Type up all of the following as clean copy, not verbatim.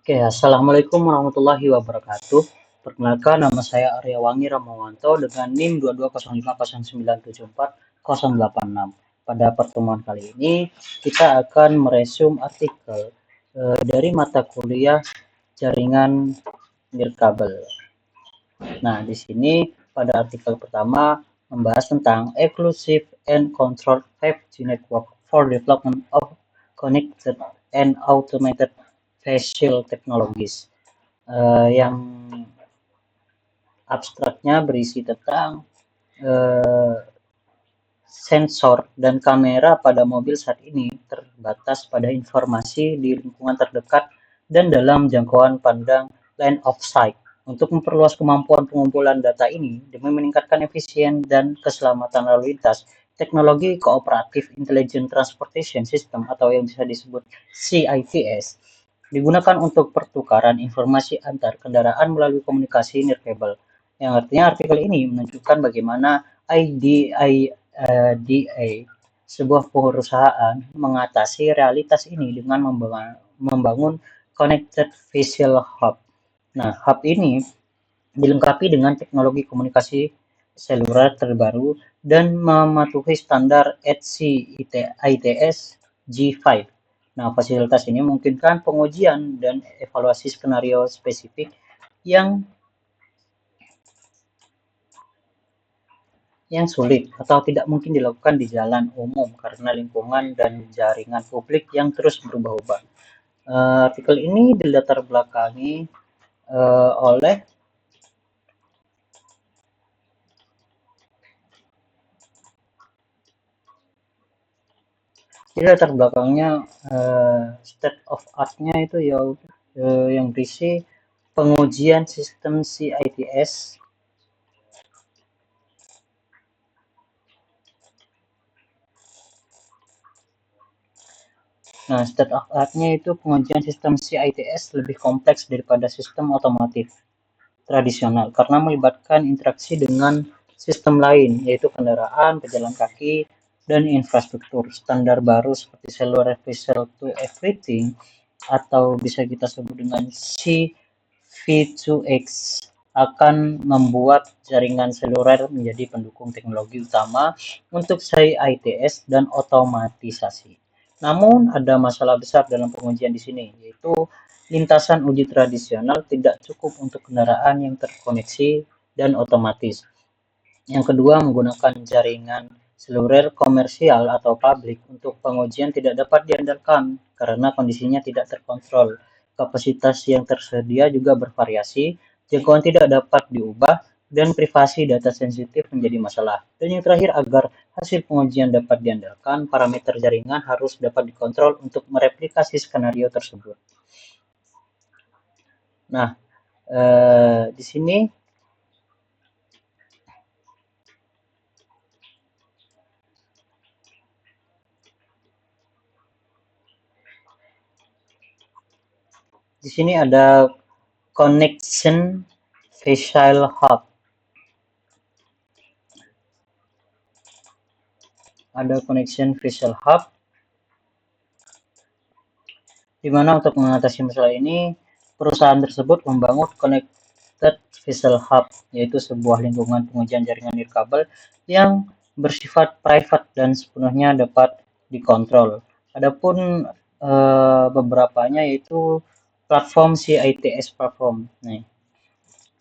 Oke, Assalamualaikum warahmatullahi wabarakatuh. Perkenalkan, nama saya Aryawangi Ramawanto dengan NIM 22050974086. Pada pertemuan kali ini, kita akan meresum artikel dari mata kuliah jaringan nirkabel. Nah, di sini pada artikel pertama membahas tentang Exclusive and Controlled 5G Network for Development of Connected and Automated Facial Technologies. Yang abstraknya berisi tentang eh, sensor dan kamera pada mobil saat ini terbatas pada informasi di lingkungan terdekat dan dalam jangkauan pandang line of sight. Untuk memperluas kemampuan pengumpulan data ini demi meningkatkan efisien dan keselamatan lalu lintas, teknologi Cooperative Intelligent Transportation System atau yang bisa disebut CITS digunakan untuk pertukaran informasi antar kendaraan melalui komunikasi nirkabel. Yang artinya artikel ini menunjukkan bagaimana IDA, sebuah perusahaan, mengatasi realitas ini dengan membangun Connected Visual Hub. Nah, hub ini dilengkapi dengan teknologi komunikasi seluler terbaru dan mematuhi standar ETSI ITS G5. Nah, fasilitas ini memungkinkan pengujian dan evaluasi skenario spesifik yang sulit atau tidak mungkin dilakukan di jalan umum karena lingkungan dan jaringan publik yang terus berubah-ubah. Artikel ini dilatar belakangi oleh Jadi latar belakangnya state of art-nya itu ya yang berisi pengujian sistem CITS. Nah, state of art-nya itu pengujian sistem CITS lebih kompleks daripada sistem otomotif tradisional karena melibatkan interaksi dengan sistem lain, yaitu kendaraan, pejalan kaki, dan infrastruktur. Standar baru seperti Cellular Visual to Everything atau bisa kita sebut dengan CV2X akan membuat jaringan seluler menjadi pendukung teknologi utama untuk CITS dan otomatisasi. Namun ada masalah besar dalam pengujian di sini, yaitu lintasan uji tradisional tidak cukup untuk kendaraan yang terkoneksi dan otomatis. Yang kedua, menggunakan jaringan seluler komersial atau publik untuk pengujian tidak dapat diandalkan karena kondisinya tidak terkontrol. Kapasitas yang tersedia juga bervariasi, jangkauan tidak dapat diubah, dan privasi data sensitif menjadi masalah. Dan yang terakhir, agar hasil pengujian dapat diandalkan, parameter jaringan harus dapat dikontrol untuk mereplikasi skenario tersebut. Nah, di sini ada connection visual hub. Ada connection visual hub di mana untuk mengatasi masalah ini perusahaan tersebut membangun connected visual hub, yaitu sebuah lingkungan pengujian jaringan nirkabel yang bersifat private dan sepenuhnya dapat dikontrol. Adapun beberapanya yaitu platform CITS platform. Nih,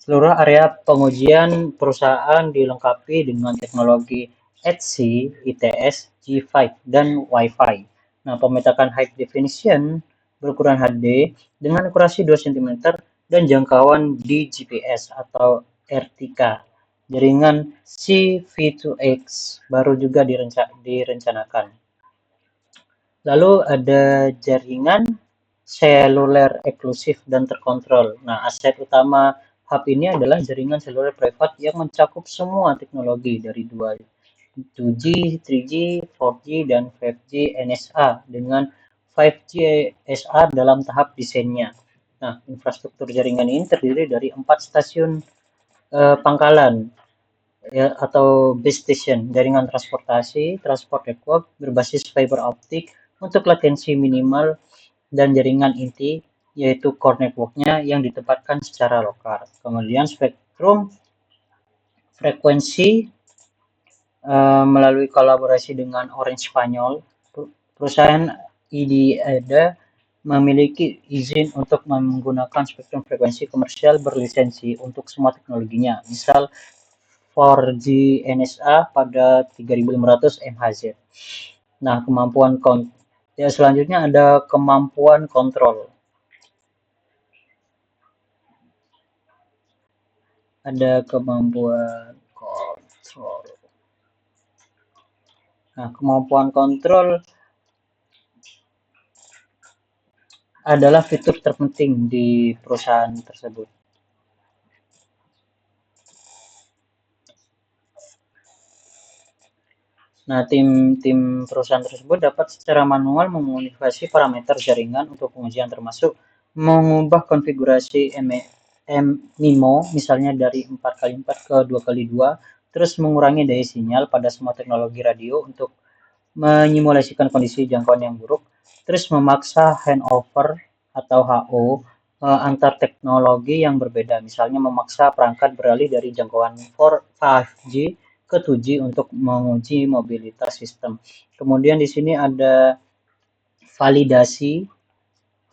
seluruh area pengujian perusahaan dilengkapi dengan teknologi ETSI, ITS, G5, dan Wi-Fi. Nah, pemetakan high definition berukuran HD dengan akurasi 2 cm dan jangkauan di GPS atau RTK. Jaringan CV2X baru juga direncanakan. Lalu ada jaringan seluler eksklusif dan terkontrol. Nah, aset utama hub ini adalah jaringan seluler privat yang mencakup semua teknologi dari 2G, 3G, 4G, dan 5G NSA dengan 5G SA dalam tahap desainnya. Nah, infrastruktur jaringan ini terdiri dari 4 stasiun pangkalan ya, atau base station, jaringan transportasi, transport network berbasis fiber optik untuk latensi minimal, dan jaringan inti yaitu core network-nya yang ditempatkan secara lokal. Kemudian spektrum frekuensi melalui kolaborasi dengan Orange Spanyol, perusahaan IDEDA memiliki izin untuk menggunakan spektrum frekuensi komersial berlisensi untuk semua teknologinya, misal 4G NSA pada 3500 MHz. Nah, selanjutnya ada kemampuan kontrol. Ada kemampuan kontrol. Nah, kemampuan kontrol adalah fitur terpenting di perusahaan tersebut. Nah, tim perusahaan tersebut dapat secara manual memodifikasi parameter jaringan untuk pengujian, termasuk mengubah konfigurasi MIMO misalnya dari 4x4 ke 2x2, terus mengurangi daya sinyal pada semua teknologi radio untuk menyimulasikan kondisi jangkauan yang buruk, terus memaksa handover atau HO antar teknologi yang berbeda, misalnya memaksa perangkat beralih dari jangkauan 5G ke 2G untuk menguji mobilitas sistem. Kemudian di sini ada validasi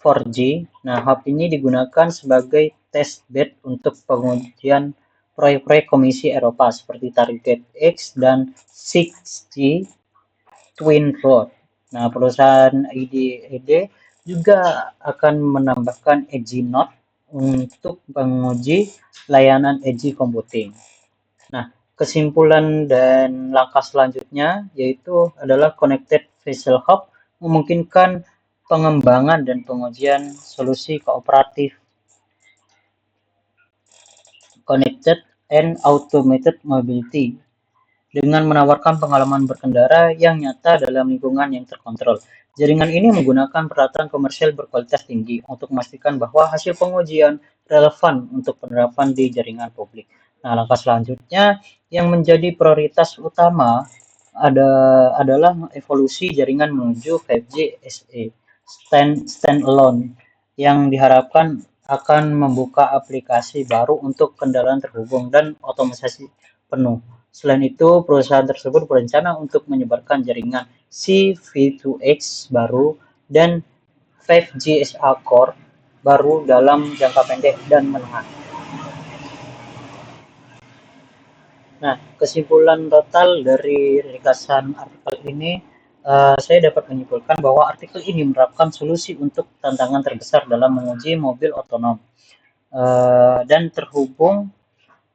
4G. Nah, hub ini digunakan sebagai test bed untuk pengujian proyek-proyek Komisi Eropa seperti Target X dan 6G Twin Road. Nah, perusahaan IDED juga akan menambahkan Edge Node untuk menguji layanan edge computing. Nah, kesimpulan dan langkah selanjutnya yaitu adalah Connected Vessel Hub memungkinkan pengembangan dan pengujian solusi kooperatif Connected and Automated Mobility dengan menawarkan pengalaman berkendara yang nyata dalam lingkungan yang terkontrol. Jaringan ini menggunakan peralatan komersial berkualitas tinggi untuk memastikan bahwa hasil pengujian relevan untuk penerapan di jaringan publik. Nah, langkah selanjutnya yang menjadi prioritas utama adalah evolusi jaringan menuju 5G SE standalone yang diharapkan akan membuka aplikasi baru untuk kendaraan terhubung dan otomatisasi penuh. Selain itu, perusahaan tersebut berencana untuk menyebarkan jaringan C-V2X baru dan 5G SA Core baru dalam jangka pendek dan menengah. Nah, kesimpulan total dari ringkasan artikel ini, saya dapat menyimpulkan bahwa artikel ini menerapkan solusi untuk tantangan terbesar dalam menguji mobil otonom dan terhubung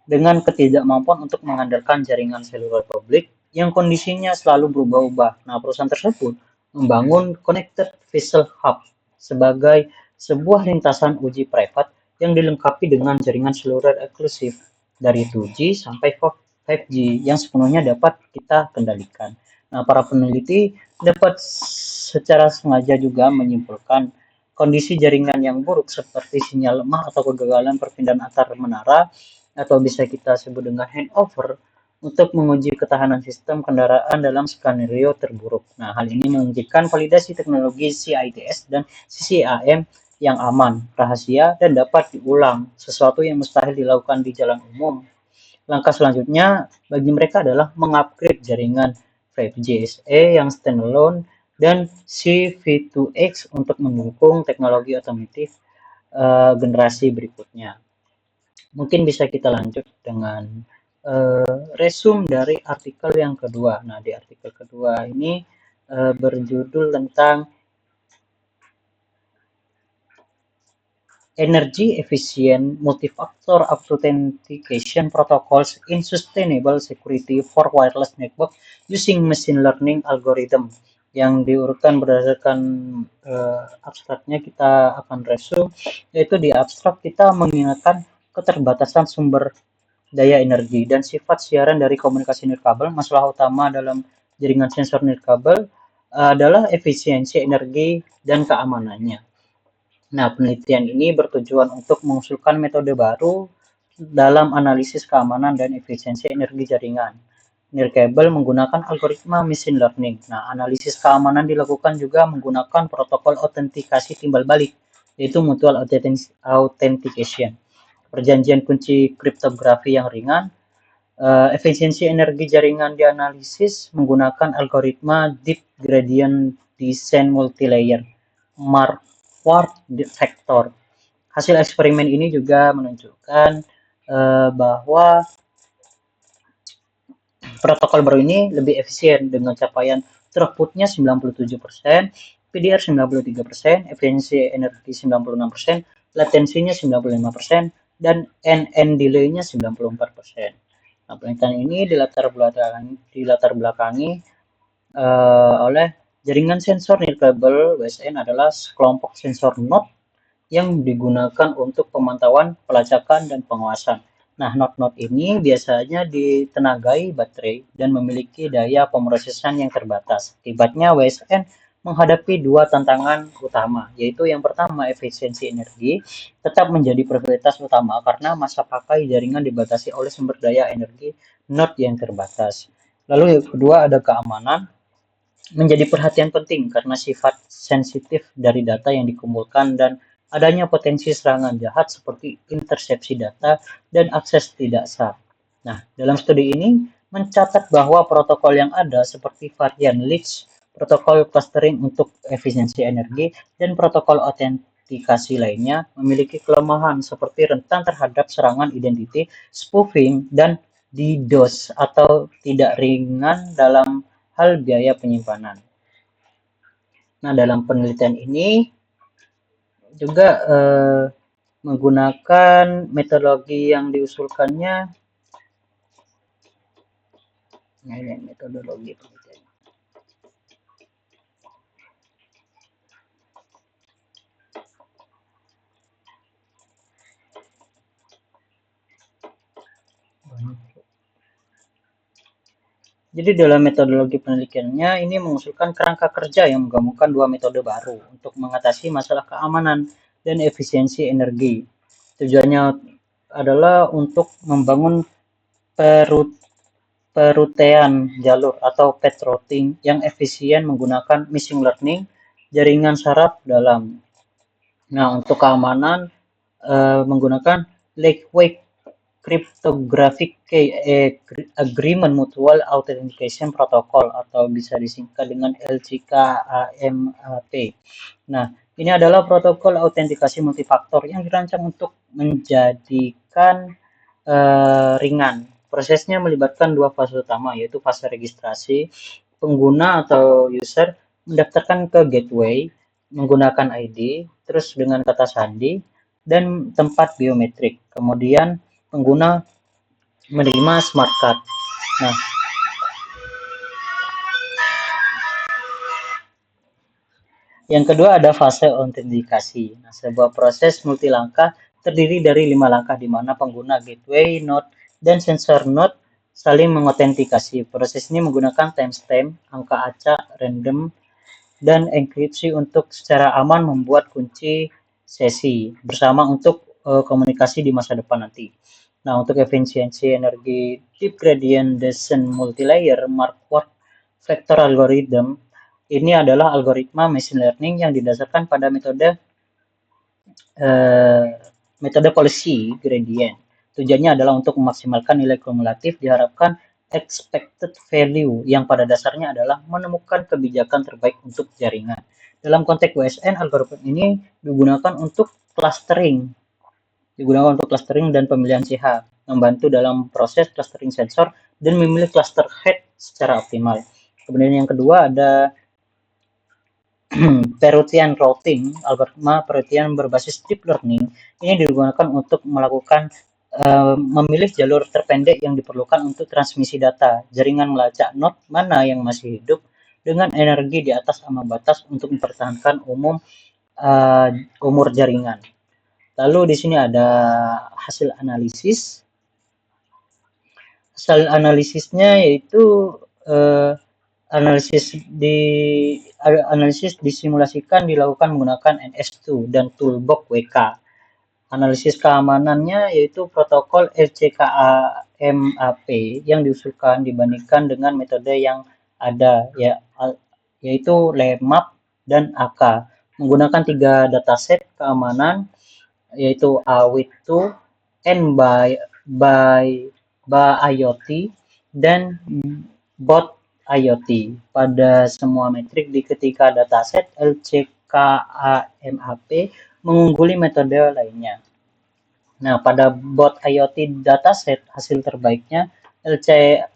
dengan ketidakmampuan untuk mengandalkan jaringan seluler publik yang kondisinya selalu berubah-ubah. Nah, perusahaan tersebut membangun Connected Vessel Hub sebagai sebuah lintasan uji privat yang dilengkapi dengan jaringan seluler eksklusif dari 2G sampai 5G yang sepenuhnya dapat kita kendalikan. Nah, para peneliti dapat secara sengaja juga menyimpulkan kondisi jaringan yang buruk seperti sinyal lemah atau kegagalan perpindahan antar menara atau bisa kita sebut dengan handover untuk menguji ketahanan sistem kendaraan dalam skenario terburuk. Nah, hal ini memungkinkan validasi teknologi CITS dan CCAM yang aman, rahasia, dan dapat diulang, sesuatu yang mustahil dilakukan di jalan umum. Langkah selanjutnya bagi mereka adalah mengupgrade jaringan 5G SE yang standalone dan CV2X untuk mendukung teknologi otomotif generasi berikutnya. Mungkin bisa kita lanjut dengan resume dari artikel yang kedua. Nah, di artikel kedua ini berjudul tentang Energy Efficient Multi-Factor Authentication Protocols in Sustainable Security for Wireless Network Using Machine Learning Algorithm, yang diurutkan berdasarkan abstraknya. Kita akan resume, yaitu di abstrak kita mengingatkan keterbatasan sumber daya energi dan sifat siaran dari komunikasi nirkabel. Masalah utama dalam jaringan sensor nirkabel adalah efisiensi energi dan keamanannya. Nah, penelitian ini bertujuan untuk mengusulkan metode baru dalam analisis keamanan dan efisiensi energi jaringan nirkabel menggunakan algoritma machine learning. Nah, analisis keamanan dilakukan juga menggunakan protokol autentikasi timbal balik yaitu mutual authentication. Perjanjian kunci kriptografi yang ringan. Efisiensi energi jaringan dianalisis menggunakan algoritma Deep Gradient Descent Multilayer Marquardt Vector. Hasil eksperimen ini juga menunjukkan bahwa protokol baru ini lebih efisien dengan capaian throughput-nya 97%, PDR 93%, efisiensi energi 96%, latensinya 95%, dan NN delay-nya 94%. Nah, penelitian ini dilatar belakangi oleh jaringan sensor nirkabel WSN adalah sekelompok sensor node yang digunakan untuk pemantauan, pelacakan, dan pengawasan. Nah, node-node ini biasanya ditenagai baterai dan memiliki daya pemrosesan yang terbatas. Akibatnya WSN menghadapi dua tantangan utama, yaitu yang pertama efisiensi energi tetap menjadi prioritas utama karena masa pakai jaringan dibatasi oleh sumber daya energi node yang terbatas. Lalu yang kedua ada keamanan, menjadi perhatian penting karena sifat sensitif dari data yang dikumpulkan dan adanya potensi serangan jahat seperti intersepsi data dan akses tidak sah. Nah, dalam studi ini mencatat bahwa protokol yang ada seperti varian Leach, protokol clustering untuk efisiensi energi, dan protokol autentikasi lainnya memiliki kelemahan seperti rentan terhadap serangan identity, spoofing, dan DDoS atau tidak ringan dalam hal biaya penyimpanan. Nah, dalam penelitian ini juga menggunakan metodologi yang diusulkannya. Nah, ini metodologi penelitian. Jadi dalam metodologi penelitiannya ini mengusulkan kerangka kerja yang menggabungkan dua metode baru untuk mengatasi masalah keamanan dan efisiensi energi. Tujuannya adalah untuk membangun perutean jalur atau path routing yang efisien menggunakan machine learning jaringan saraf dalam. Nah, untuk keamanan menggunakan lightweight cryptographic agreement mutual authentication protocol atau bisa disingkat dengan LCK-AMAP. Nah, ini adalah protokol autentikasi multifaktor yang dirancang untuk menjadikan ringan. Prosesnya melibatkan dua fase utama, yaitu fase registrasi. Pengguna atau user mendaftarkan ke gateway menggunakan ID, terus dengan kata sandi, dan tempat biometrik. Kemudian pengguna menerima smart card. Nah, yang kedua ada fase autentikasi. Nah, sebuah proses multilangkah terdiri dari 5 langkah di mana pengguna gateway, node, dan sensor node saling mengautentikasi. Proses ini menggunakan timestamp, angka acak, random, dan enkripsi untuk secara aman membuat kunci sesi bersama untuk komunikasi di masa depan nanti. Nah, untuk efisiensi energi Deep Gradient Descent Multilayer Marquardt Vector Algorithm, ini adalah algoritma machine learning yang didasarkan pada metode policy gradient. Tujuannya adalah untuk memaksimalkan nilai kumulatif diharapkan expected value yang pada dasarnya adalah menemukan kebijakan terbaik untuk jaringan. Dalam konteks WSN, algoritma ini digunakan untuk clustering dan pemilihan CH, membantu dalam proses clustering sensor dan memilih cluster head secara optimal. Kemudian yang kedua ada Perutean routing, algoritma perutean berbasis deep learning ini digunakan untuk melakukan memilih jalur terpendek yang diperlukan untuk transmisi data. Jaringan melacak node mana yang masih hidup dengan energi di atas ambang batas untuk mempertahankan umur jaringan. Lalu di sini ada hasil analisis. Hasil analisisnya yaitu analisis disimulasikan dilakukan menggunakan NS2 dan Toolbox WK. Analisis keamanannya yaitu protokol LCK-AMAP yang diusulkan dibandingkan dengan metode yang ada yaitu LEMAP dan AK. menggunakan 3 dataset keamanan, yaitu AWIT2, by IoT, dan bot IoT. Pada semua metrik di ketiga dataset, LCKAMAP mengungguli metode lainnya. Nah, pada bot IoT dataset, hasil terbaiknya LCKAMAP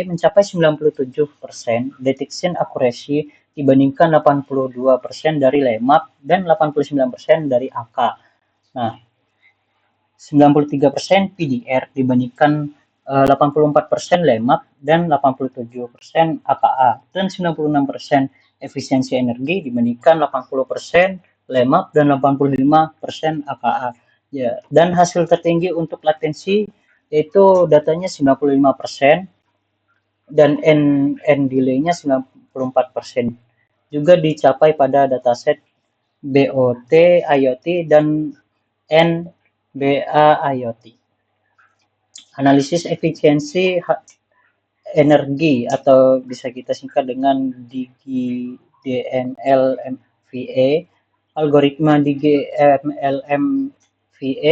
mencapai 97% detection accuracy dibandingkan 82% dari LEMAP dan 89% dari AK. Nah, 93% PDR dibandingkan 84% LEMAP dan 87% AKA, dan 96% efisiensi energi dibandingkan 80% LEMAP dan 85% AKA. Ya, dan hasil tertinggi untuk latensi yaitu datanya 95% dan N delay-nya 94%. Juga dicapai pada dataset BOT IoT dan NBA IoT. Analisis efisiensi energi atau bisa kita singkat dengan DMLMVA. Algoritma DMLMVA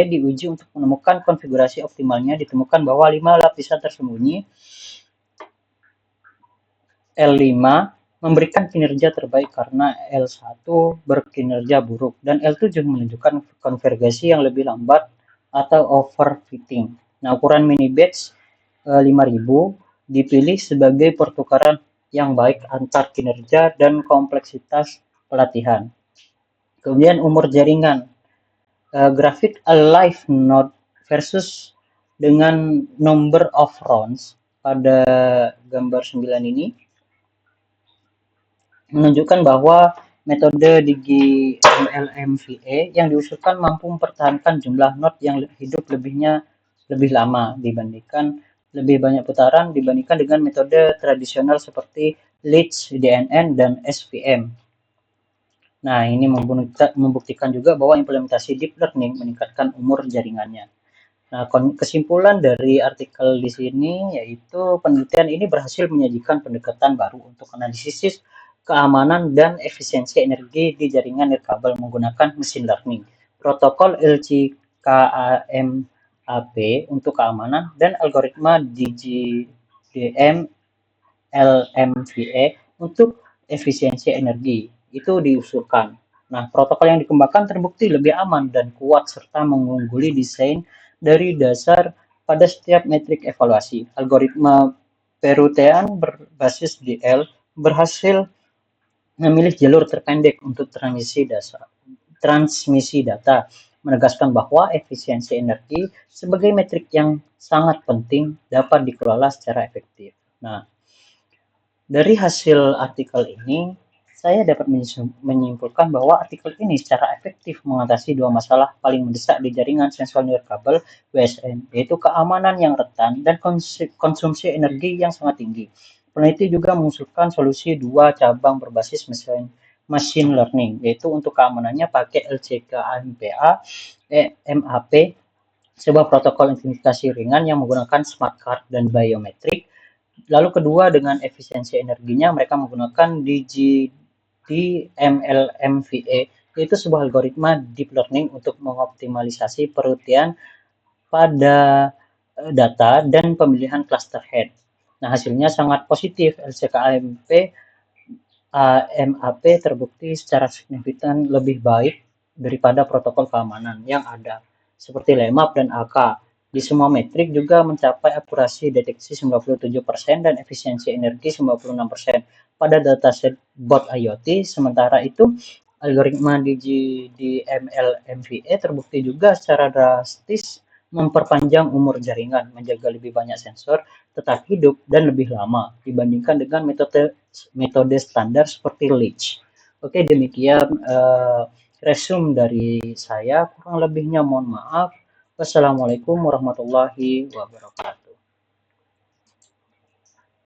diuji untuk menemukan konfigurasi optimalnya. Ditemukan bahwa 5 lapisan tersembunyi L5 memberikan kinerja terbaik karena L1 berkinerja buruk dan L7 menunjukkan konvergasi yang lebih lambat atau overfitting. Nah, ukuran mini batch 5000 dipilih sebagai pertukaran yang baik antar kinerja dan kompleksitas pelatihan. Kemudian umur jaringan, grafik alive node versus dengan number of rounds pada gambar 9 ini menunjukkan bahwa metode DGMLMVA yang diusulkan mampu mempertahankan jumlah node yang hidup lebih lama dibandingkan lebih banyak putaran dibandingkan dengan metode tradisional seperti Leach, DNN, dan SVM. Nah, ini membuktikan juga bahwa implementasi deep learning meningkatkan umur jaringannya. Nah, kesimpulan dari artikel di sini yaitu penelitian ini berhasil menyajikan pendekatan baru untuk analisis keamanan dan efisiensi energi di jaringan nirkabel menggunakan mesin learning, protokol LCKAMAP untuk keamanan, dan algoritma DGDM LMVA untuk efisiensi energi. Itu diusulkan. Nah, protokol yang dikembangkan terbukti lebih aman dan kuat serta mengungguli desain dari dasar pada setiap metrik evaluasi. Algoritma Perutean berbasis DL berhasil memilih jalur terpendek untuk transmisi data, menegaskan bahwa efisiensi energi sebagai metrik yang sangat penting dapat dikelola secara efektif. Nah, dari hasil artikel ini, saya dapat menyimpulkan bahwa artikel ini secara efektif mengatasi dua masalah paling mendesak di jaringan sensual nirkabel WSN, yaitu keamanan yang rentan dan konsumsi energi yang sangat tinggi. Peneliti juga mengusulkan solusi dua cabang berbasis machine learning, yaitu untuk keamanannya pakai LCK-MPA, MAP, sebuah protokol identifikasi ringan yang menggunakan smart card dan biometrik. Lalu kedua, dengan efisiensi energinya mereka menggunakan DMLMVA, yaitu sebuah algoritma deep learning untuk mengoptimalisasi perutian pada data dan pemilihan cluster head. Nah, hasilnya sangat positif. LCKMP MAP terbukti secara signifikan lebih baik daripada protokol keamanan yang ada, seperti LEMAP dan AK. Di semua metrik juga mencapai akurasi deteksi 97% dan efisiensi energi 96% pada dataset bot IoT. Sementara itu, algoritma DMLMVA terbukti juga secara drastis memperpanjang umur jaringan, menjaga lebih banyak sensor tetap hidup dan lebih lama dibandingkan dengan metode standar seperti Leach. Oke, demikian resume dari saya. Kurang lebihnya mohon maaf. Wassalamualaikum warahmatullahi wabarakatuh.